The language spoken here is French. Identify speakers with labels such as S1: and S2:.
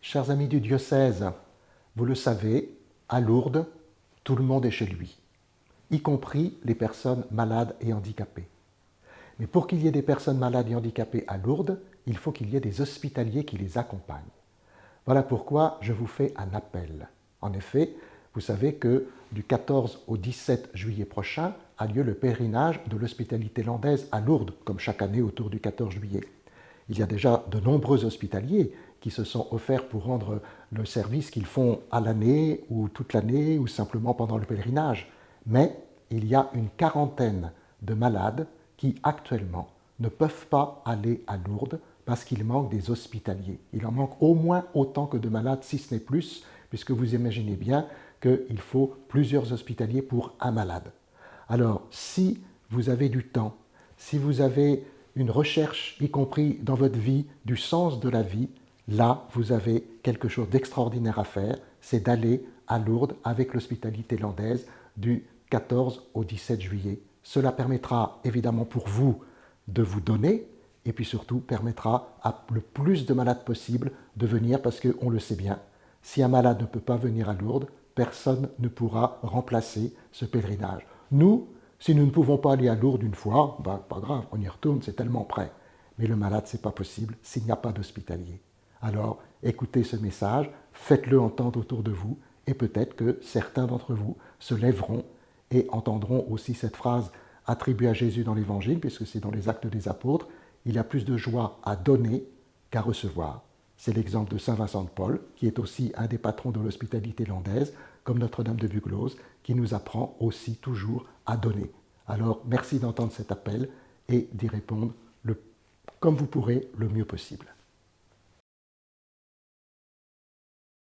S1: Chers amis du diocèse, vous le savez, à Lourdes, tout le monde est chez lui, y compris les personnes malades et handicapées. Mais pour qu'il y ait des personnes malades et handicapées à Lourdes, il faut qu'il y ait des hospitaliers qui les accompagnent. Voilà pourquoi je vous fais un appel. En effet, vous savez que du 14 au 17 juillet prochain a lieu le pèlerinage de l'hospitalité landaise à Lourdes, comme chaque année autour du 14 juillet. Il y a déjà de nombreux hospitaliers qui se sont offerts pour rendre le service qu'ils font à l'année ou toute l'année ou simplement pendant le pèlerinage. Mais il y a une quarantaine de malades qui actuellement ne peuvent pas aller à Lourdes parce qu'il manque des hospitaliers. Il en manque au moins autant que de malades, si ce n'est plus, puisque vous imaginez bien qu'il faut plusieurs hospitaliers pour un malade. Alors, si vous avez du temps, si vous avez une recherche, y compris dans votre vie, du sens de la vie, là, vous avez quelque chose d'extraordinaire à faire, c'est d'aller à Lourdes avec l'hospitalité landaise du 14 au 17 juillet. Cela permettra évidemment pour vous de vous donner et puis surtout permettra à le plus de malades possible de venir parce qu'on le sait bien, si un malade ne peut pas venir à Lourdes, personne ne pourra remplacer ce pèlerinage. Nous, si nous ne pouvons pas aller à Lourdes une fois, pas grave, on y retourne, c'est tellement près. Mais le malade, ce n'est pas possible s'il n'y a pas d'hospitalier. Alors, écoutez ce message, faites-le entendre autour de vous, et peut-être que certains d'entre vous se lèveront et entendront aussi cette phrase attribuée à Jésus dans l'Évangile, puisque c'est dans les Actes des Apôtres, il y a plus de joie à donner qu'à recevoir. C'est l'exemple de Saint Vincent de Paul, qui est aussi un des patrons de l'hospitalité landaise, comme Notre-Dame de Buglose, qui nous apprend aussi toujours à donner. Alors, merci d'entendre cet appel et d'y répondre comme vous pourrez le mieux possible.